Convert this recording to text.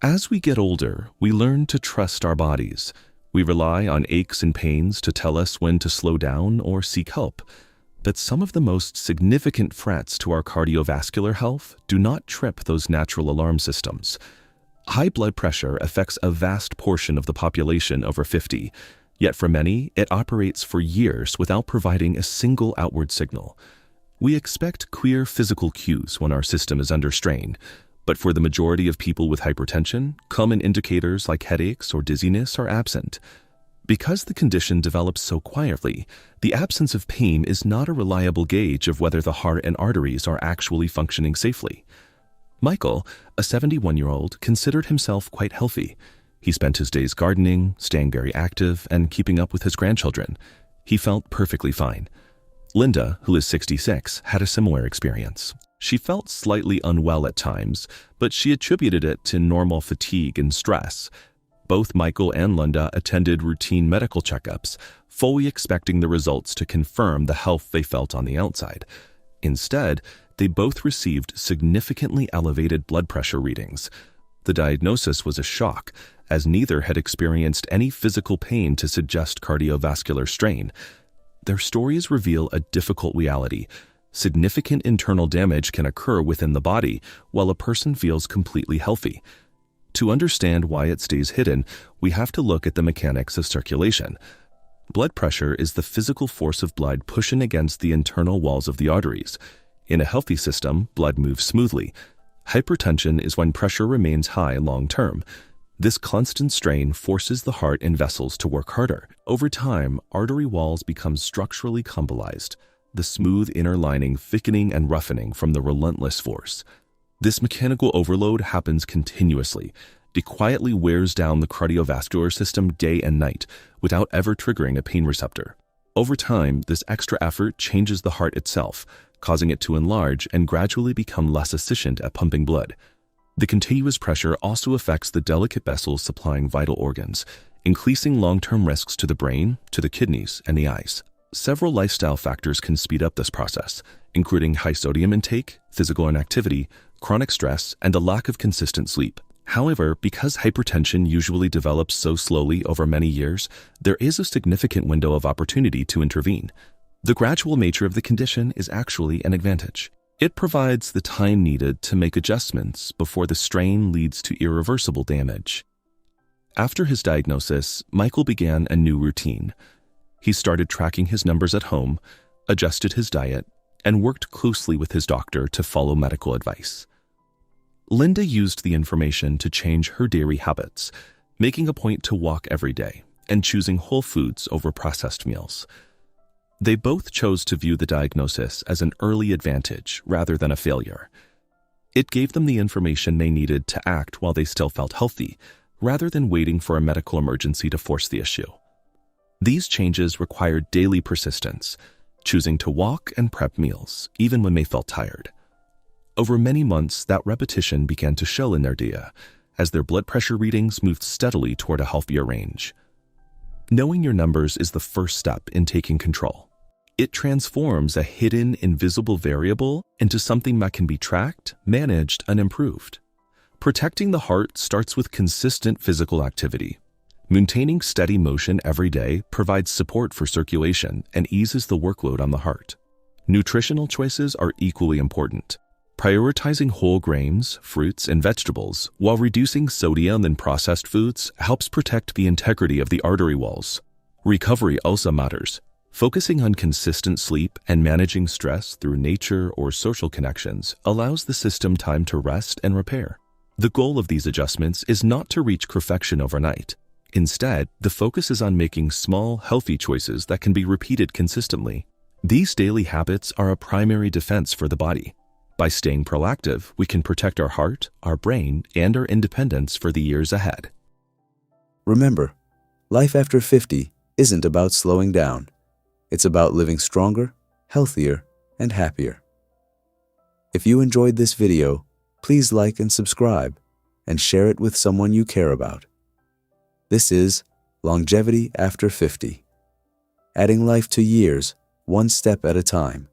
As we get older, we learn to trust our bodies. We rely on aches and pains to tell us when to slow down or seek help. But some of the most significant threats to our cardiovascular health do not trip those natural alarm systems. High blood pressure affects a vast portion of the population over 50, yet for many, it operates for years without providing a single outward signal. We expect clear physical cues when our system is under strain, but for the majority of people with hypertension, common indicators like headaches or dizziness are absent. Because the condition develops so quietly, the absence of pain is not a reliable gauge of whether the heart and arteries are actually functioning safely. Michael, a 71-year-old, considered himself quite healthy. He spent his days gardening, staying very active, and keeping up with his grandchildren. He felt perfectly fine. Linda, who is 66, had a similar experience. She felt slightly unwell at times, but she attributed it to normal fatigue and stress. Both Michael and Linda attended routine medical checkups, fully expecting the results to confirm the health they felt on the outside. Instead, they both received significantly elevated blood pressure readings. The diagnosis was a shock, as neither had experienced any physical pain to suggest cardiovascular strain. Their stories reveal a difficult reality. Significant internal damage can occur within the body while a person feels completely healthy. To understand why it stays hidden, we have to look at the mechanics of circulation. Blood pressure is the physical force of blood pushing against the internal walls of the arteries. In a healthy system, blood moves smoothly. Hypertension is when pressure remains high long-term. This constant strain forces the heart and vessels to work harder. Over time, artery walls become structurally compromised, the smooth inner lining thickening and roughening from the relentless force. This mechanical overload happens continuously. It quietly wears down the cardiovascular system day and night without ever triggering a pain receptor. Over time, this extra effort changes the heart itself, causing it to enlarge and gradually become less efficient at pumping blood. The continuous pressure also affects the delicate vessels supplying vital organs, increasing long-term risks to the brain, to the kidneys, and the eyes. Several lifestyle factors can speed up this process, including high sodium intake, physical inactivity, chronic stress, and a lack of consistent sleep. However, because hypertension usually develops so slowly over many years, there is a significant window of opportunity to intervene. The gradual nature of the condition is actually an advantage. It provides the time needed to make adjustments before the strain leads to irreversible damage. After his diagnosis, Michael began a new routine. He started tracking his numbers at home, adjusted his diet, and worked closely with his doctor to follow medical advice. Linda used the information to change her daily habits, making a point to walk every day and choosing whole foods over processed meals. They both chose to view the diagnosis as an early advantage rather than a failure. It gave them the information they needed to act while they still felt healthy, rather than waiting for a medical emergency to force the issue. These changes required daily persistence, choosing to walk and prep meals, even when they felt tired. Over many months, that repetition began to show in their data, as their blood pressure readings moved steadily toward a healthier range. Knowing your numbers is the first step in taking control. It transforms a hidden, invisible variable into something that can be tracked, managed, and improved. Protecting the heart starts with consistent physical activity. Maintaining steady motion every day provides support for circulation and eases the workload on the heart. Nutritional choices are equally important. Prioritizing whole grains, fruits, and vegetables while reducing sodium in processed foods helps protect the integrity of the artery walls. Recovery also matters. Focusing on consistent sleep and managing stress through nature or social connections allows the system time to rest and repair. The goal of these adjustments is not to reach perfection overnight. Instead, the focus is on making small, healthy choices that can be repeated consistently. These daily habits are a primary defense for the body. By staying proactive, we can protect our heart, our brain, and our independence for the years ahead. Remember, life after 50 isn't about slowing down. It's about living stronger, healthier, and happier. If you enjoyed this video, please like and subscribe, and share it with someone you care about. This is Longevity After 50, adding life to years, one step at a time.